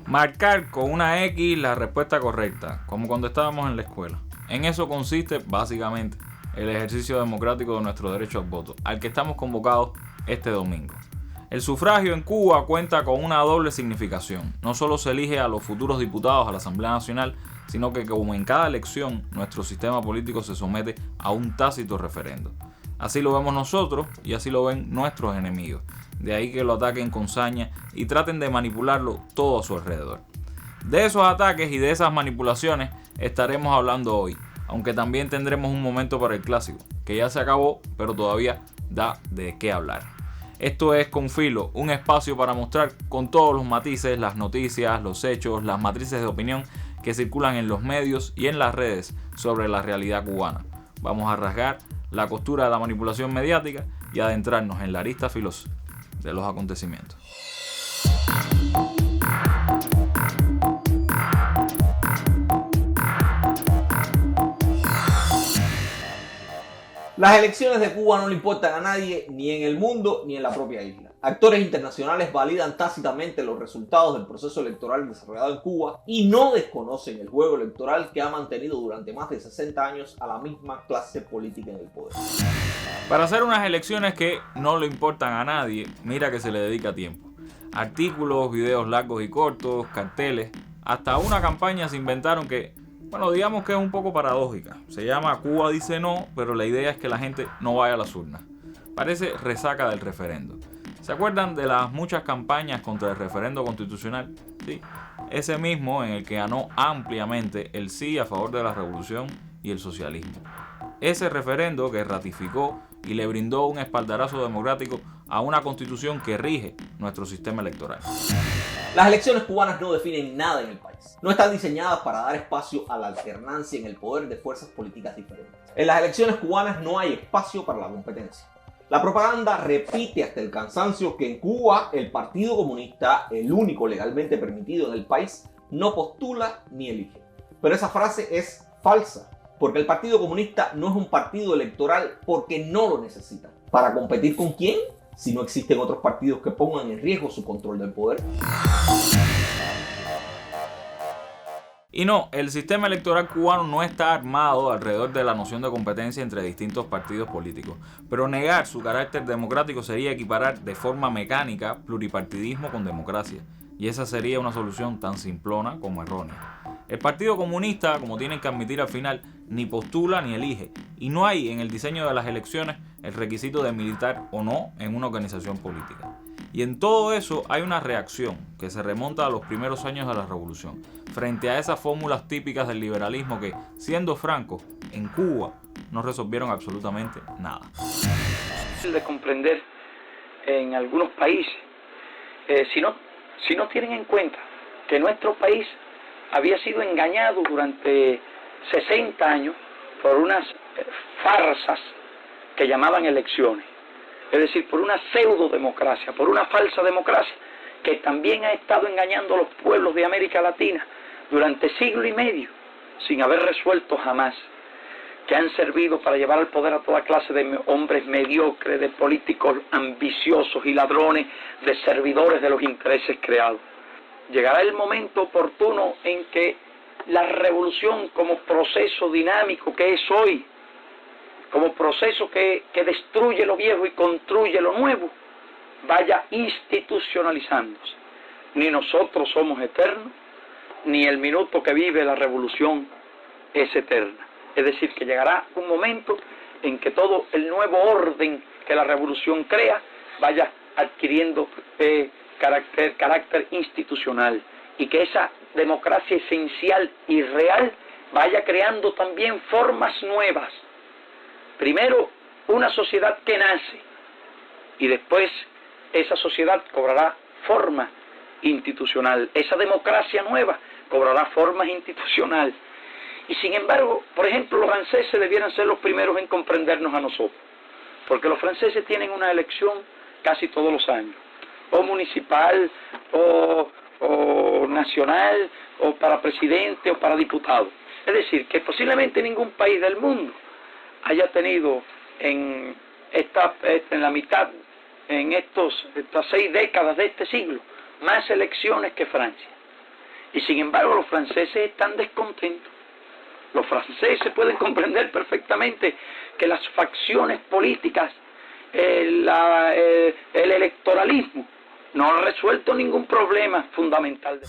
Marcar con una X la respuesta correcta, como cuando estábamos en la escuela. En eso consiste, básicamente, el ejercicio democrático de nuestro derecho al voto, al que estamos convocados este domingo. El sufragio en Cuba cuenta con una doble significación. No solo se elige a los futuros diputados a la Asamblea Nacional, sino que como en cada elección, nuestro sistema político se somete a un tácito referendo. Así lo vemos nosotros y así lo ven nuestros enemigos. De ahí que lo ataquen con saña y traten de manipularlo todo a su alrededor. De esos ataques y de esas manipulaciones estaremos hablando hoy, aunque también tendremos un momento para el clásico, que ya se acabó, pero todavía da de qué hablar. Esto es Con Filo, un espacio para mostrar con todos los matices, las noticias, los hechos, las matrices de opinión que circulan en los medios y en las redes sobre la realidad cubana. Vamos a rasgar la costura de la manipulación mediática y adentrarnos en la arista filosa de los acontecimientos. Las elecciones de Cuba no le importan a nadie, ni en el mundo ni en la propia isla. Actores internacionales validan tácitamente los resultados del proceso electoral desarrollado en Cuba y no desconocen el juego electoral que ha mantenido durante más de 60 años a la misma clase política en el poder. Para hacer unas elecciones que no le importan a nadie, mira que se le dedica tiempo. Artículos, videos largos y cortos, carteles, hasta una campaña se inventaron que, bueno, digamos que es un poco paradójica. Se llama Cuba dice no, pero la idea es que la gente no vaya a las urnas. Parece resaca del referendo. ¿Se acuerdan de las muchas campañas contra el referendo constitucional? Sí, ese mismo en el que ganó ampliamente el sí a favor de la revolución y el socialismo. Ese referendo que ratificó y le brindó un espaldarazo democrático a una constitución que rige nuestro sistema electoral. Las elecciones cubanas no definen nada en el país. No están diseñadas para dar espacio a la alternancia en el poder de fuerzas políticas diferentes. En las elecciones cubanas no hay espacio para la competencia. La propaganda repite hasta el cansancio que en Cuba el Partido Comunista, el único legalmente permitido en el país, no postula ni elige. Pero esa frase es falsa, porque el Partido Comunista no es un partido electoral porque no lo necesita. ¿Para competir con quién? Si no existen otros partidos que pongan en riesgo su control del poder. Y no, el sistema electoral cubano no está armado alrededor de la noción de competencia entre distintos partidos políticos. Pero negar su carácter democrático sería equiparar de forma mecánica pluripartidismo con democracia. Y esa sería una solución tan simplona como errónea. El Partido Comunista, como tienen que admitir al final, ni postula ni elige. Y no hay en el diseño de las elecciones el requisito de militar o no en una organización política. Y en todo eso hay una reacción que se remonta a los primeros años de la revolución, frente a esas fórmulas típicas del liberalismo que, siendo francos, en Cuba no resolvieron absolutamente nada. De comprender en algunos países, si no tienen en cuenta que nuestro país había sido engañado durante 60 años por unas farsas que llamaban elecciones. Es decir, por una pseudo-democracia, por una falsa democracia que también ha estado engañando a los pueblos de América Latina durante siglo y medio, sin haber resuelto jamás, que han servido para llevar al poder a toda clase de hombres mediocres, de políticos ambiciosos y ladrones, de servidores de los intereses creados. Llegará el momento oportuno en que la revolución como proceso dinámico que es hoy, como proceso que destruye lo viejo y construye lo nuevo, vaya institucionalizándose. Ni nosotros somos eternos, ni el minuto que vive la revolución es eterna. Es decir, que llegará un momento en que todo el nuevo orden que la revolución crea vaya adquiriendo carácter institucional y que esa democracia esencial y real vaya creando también formas nuevas. Primero, una sociedad que nace y después esa sociedad cobrará forma institucional. Esa democracia nueva cobrará forma institucional. Y sin embargo, por ejemplo, los franceses debieran ser los primeros en comprendernos a nosotros, porque los franceses tienen una elección casi todos los años, o municipal, o nacional, o para presidente, o para diputado. Es decir, que posiblemente ningún país del mundo haya tenido en la mitad, en estas 6 décadas de este siglo, más elecciones que Francia. Y sin embargo los franceses están descontentos. Los franceses pueden comprender perfectamente que las facciones políticas, el electoralismo, no ha resuelto ningún problema fundamental.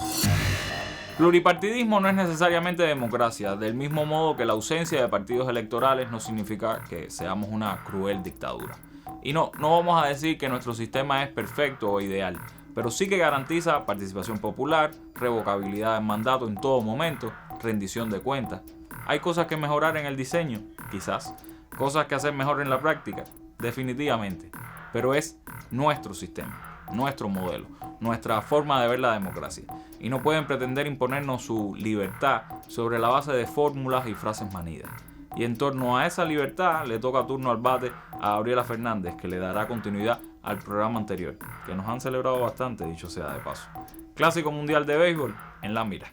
Pluripartidismo no es necesariamente democracia, del mismo modo que la ausencia de partidos electorales no significa que seamos una cruel dictadura. Y no vamos a decir que nuestro sistema es perfecto o ideal, pero sí que garantiza participación popular, revocabilidad del mandato en todo momento, rendición de cuentas. ¿Hay cosas que mejorar en el diseño? Quizás. ¿Cosas que hacer mejor en la práctica? Definitivamente. Pero es nuestro sistema, nuestro modelo, nuestra forma de ver la democracia. Y no pueden pretender imponernos su libertad sobre la base de fórmulas y frases manidas. Y en torno a esa libertad le toca turno al bate a Gabriela Fernández, que le dará continuidad al programa anterior, que nos han celebrado bastante, dicho sea de paso. Clásico Mundial de Béisbol en la mira.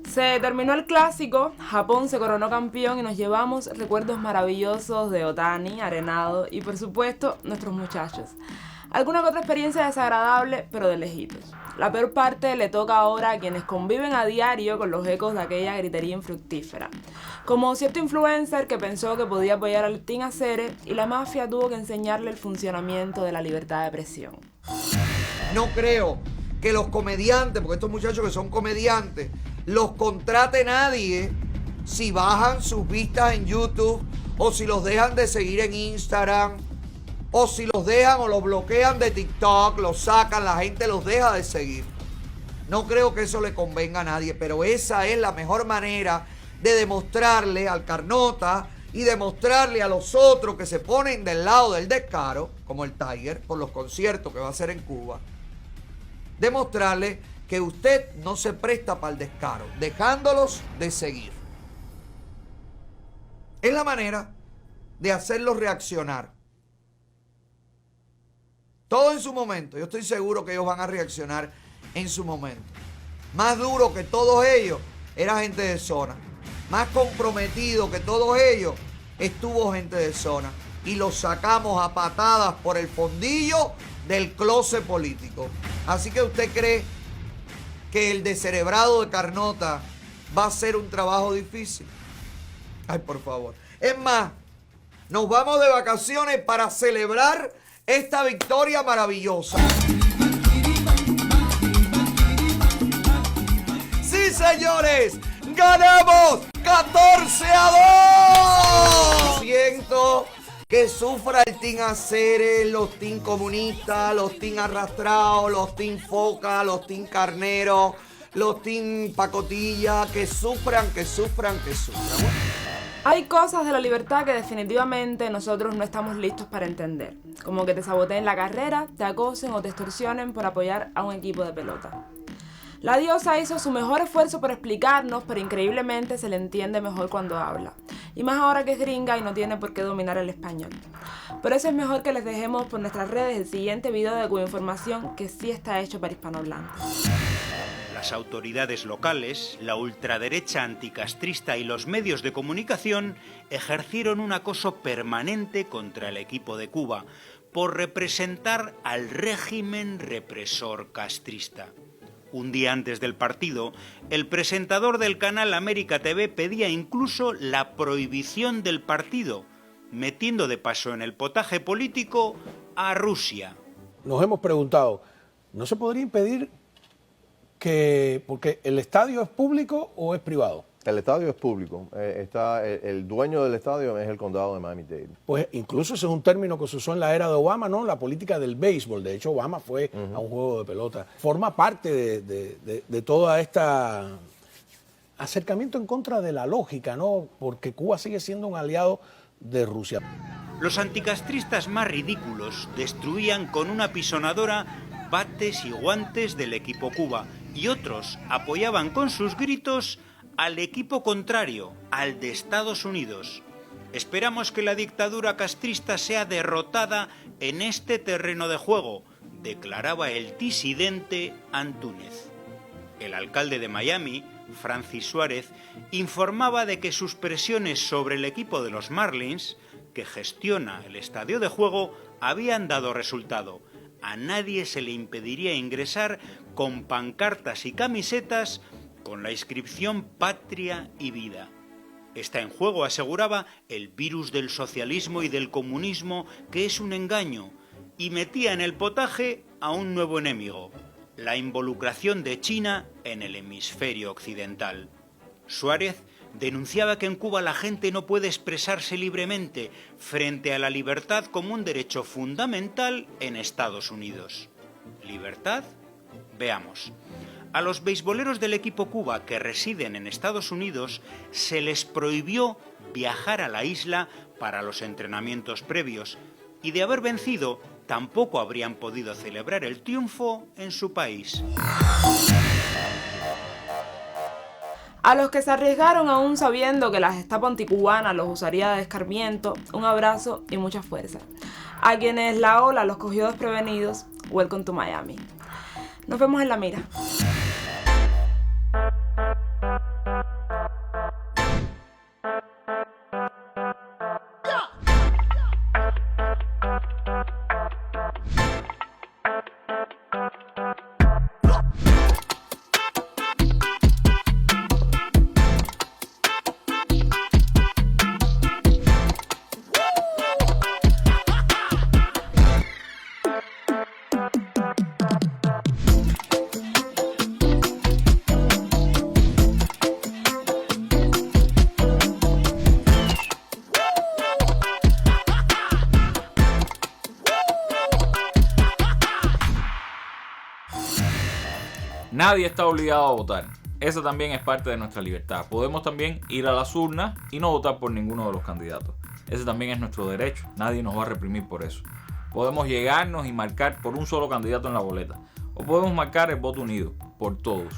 Se terminó el clásico, Japón se coronó campeón y nos llevamos recuerdos maravillosos de Ohtani, Arenado y por supuesto nuestros muchachos. Alguna que otra experiencia desagradable, pero de lejitos. La peor parte le toca ahora a quienes conviven a diario con los ecos de aquella gritería infructífera. Como cierto influencer que pensó que podía apoyar al Team Acere y la mafia tuvo que enseñarle el funcionamiento de la libertad de expresión. No creo que los comediantes, porque estos muchachos que son comediantes, los contrate nadie si bajan sus vistas en YouTube o si los dejan de seguir en Instagram o si los dejan o los bloquean de TikTok, los sacan, la gente los deja de seguir. No creo que eso le convenga a nadie, pero esa es la mejor manera de demostrarle al Carnota y demostrarle a los otros que se ponen del lado del descaro, como el Tiger, por los conciertos que va a hacer en Cuba, demostrarle que usted no se presta para el descaro, dejándolos de seguir. Es la manera de hacerlos reaccionar. Todo en su momento. Yo estoy seguro que ellos van a reaccionar en su momento. Más duro que todos ellos era gente de zona. Más comprometido que todos ellos estuvo gente de zona. Y los sacamos a patadas por el fondillo del closet político. Así que usted cree que el descerebrado de Carnota va a ser un trabajo difícil. Ay, por favor. Es más, nos vamos de vacaciones para celebrar esta victoria maravillosa. ¡Sí, señores! ¡Ganamos 14-2! Siento que sufra el Team Acere, los Team Comunistas, los Team Arrastrados, los Team Foca, los Team Carnero, los Team Pacotilla, que sufran. Hay cosas de la libertad que definitivamente nosotros no estamos listos para entender, como que te saboteen la carrera, te acosen o te extorsionen por apoyar a un equipo de pelota. La diosa hizo su mejor esfuerzo por explicarnos, pero increíblemente se le entiende mejor cuando habla. Y más ahora que es gringa y no tiene por qué dominar el español. Por eso es mejor que les dejemos por nuestras redes el siguiente video de Cubainformación que sí está hecho para hispanohablantes. Las autoridades locales, la ultraderecha anticastrista y los medios de comunicación ejercieron un acoso permanente contra el equipo de Cuba por representar al régimen represor castrista. Un día antes del partido, el presentador del canal América TV pedía incluso la prohibición del partido, metiendo de paso en el potaje político a Rusia. Nos hemos preguntado, ¿no se podría impedir porque el estadio es público o es privado? El estadio es público. El dueño del estadio es el condado de Miami-Dade. Pues incluso ese es un término que se usó en la era de Obama, ¿no? La política del béisbol. De hecho, Obama fue a un juego de pelota. Forma parte de toda esta acercamiento en contra de la lógica, ¿no? Porque Cuba sigue siendo un aliado de Rusia. Los anticastristas más ridículos destruían con una pisonadora bates y guantes del equipo Cuba y otros apoyaban con sus gritos al equipo contrario, al de Estados Unidos. Esperamos que la dictadura castrista sea derrotada en este terreno de juego, declaraba el disidente Antúnez. El alcalde de Miami, Francis Suárez, informaba de que sus presiones sobre el equipo de los Marlins, que gestiona el estadio de juego, habían dado resultado. a nadie se le impediría ingresar con pancartas y camisetas con la inscripción Patria y Vida. Está en juego, aseguraba, el virus del socialismo y del comunismo, que es un engaño, y metía en el potaje a un nuevo enemigo, la involucración de China en el hemisferio occidental. Suárez denunciaba que en Cuba la gente no puede expresarse libremente frente a la libertad como un derecho fundamental en Estados Unidos. ¿Libertad? Veamos. A los beisboleros del equipo Cuba que residen en Estados Unidos se les prohibió viajar a la isla para los entrenamientos previos y de haber vencido tampoco habrían podido celebrar el triunfo en su país. A los que se arriesgaron aún sabiendo que la Gestapo anticubanas los usaría de escarmiento, un abrazo y mucha fuerza. A quienes la ola los cogió desprevenidos, welcome to Miami. Nos vemos en la mira. Nadie está obligado a votar. Esa también es parte de nuestra libertad. Podemos también ir a las urnas y no votar por ninguno de los candidatos. Ese también es nuestro derecho. Nadie nos va a reprimir por eso. Podemos llegarnos y marcar por un solo candidato en la boleta. O podemos marcar el voto unido, por todos.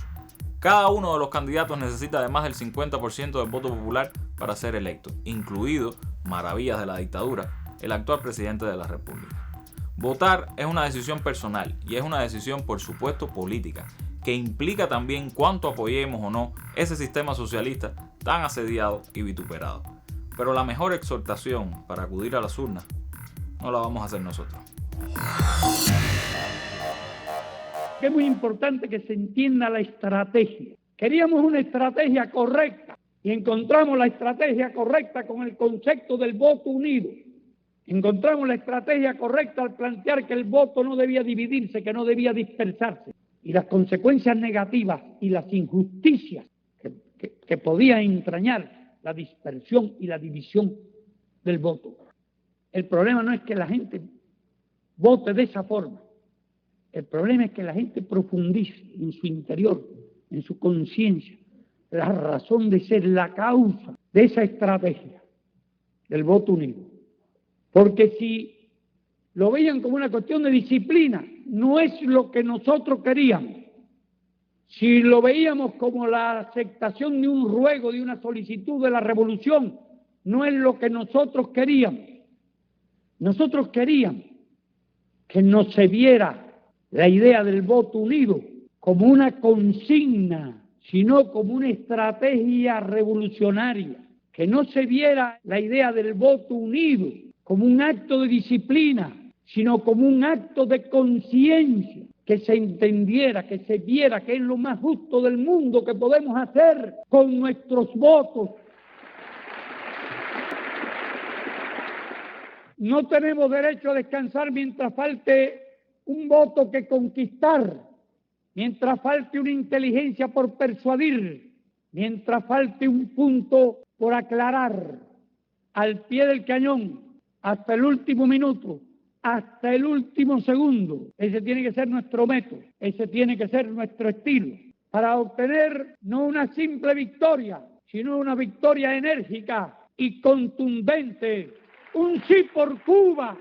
Cada uno de los candidatos necesita de más del 50% del voto popular para ser electo, incluido, maravillas de la dictadura, el actual presidente de la República. Votar es una decisión personal y es una decisión, por supuesto, política, que implica también cuánto apoyemos o no ese sistema socialista tan asediado y vituperado. Pero la mejor exhortación para acudir a las urnas no la vamos a hacer nosotros. Es muy importante que se entienda la estrategia. Queríamos una estrategia correcta y encontramos la estrategia correcta con el concepto del voto unido. Encontramos la estrategia correcta al plantear que el voto no debía dividirse, que no debía dispersarse. Y las consecuencias negativas y las injusticias que podía entrañar la dispersión y la división del voto. El problema no es que la gente vote de esa forma. El problema es que la gente profundice en su interior, en su conciencia, la razón de ser, la causa de esa estrategia del voto unido. Porque si lo veían como una cuestión de disciplina, no es lo que nosotros queríamos. Si lo veíamos como la aceptación de un ruego, de una solicitud de la revolución, no es lo que nosotros queríamos. Nosotros queríamos que no se viera la idea del voto unido como una consigna, sino como una estrategia revolucionaria. Que no se viera la idea del voto unido como un acto de disciplina, sino como un acto de conciencia, que se entendiera, que se viera que es lo más justo del mundo que podemos hacer con nuestros votos. No tenemos derecho a descansar mientras falte un voto que conquistar, mientras falte una inteligencia por persuadir, mientras falte un punto por aclarar, al pie del cañón, hasta el último minuto, hasta el último segundo. Ese tiene que ser nuestro método, ese tiene que ser nuestro estilo, para obtener no una simple victoria, sino una victoria enérgica y contundente. Un sí por Cuba,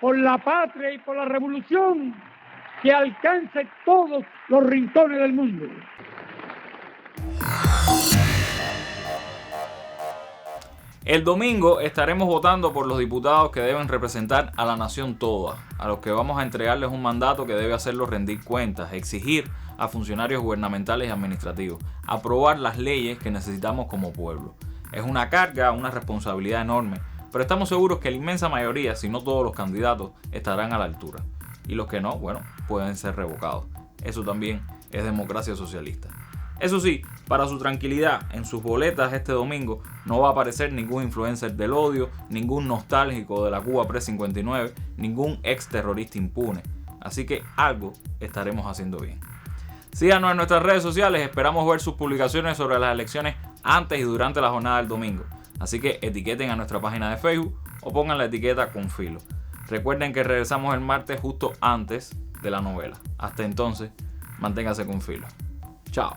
por la patria y por la revolución, que alcance todos los rincones del mundo. El domingo estaremos votando por los diputados que deben representar a la nación toda, a los que vamos a entregarles un mandato que debe hacerlos rendir cuentas, exigir a funcionarios gubernamentales y administrativos, aprobar las leyes que necesitamos como pueblo. Es una carga, una responsabilidad enorme, pero estamos seguros que la inmensa mayoría, si no todos los candidatos, estarán a la altura. y los que no, bueno, pueden ser revocados. Eso también es democracia socialista. Eso sí, para su tranquilidad, en sus boletas este domingo no va a aparecer ningún influencer del odio, ningún nostálgico de la Cuba Pre-59, ningún ex terrorista impune. Así que algo estaremos haciendo bien. Síganos en nuestras redes sociales, esperamos ver sus publicaciones sobre las elecciones antes y durante la jornada del domingo. Así que etiqueten a nuestra página de Facebook o pongan la etiqueta con filo. Recuerden que regresamos el martes justo antes de la novela. Hasta entonces, manténgase con filo. Chao.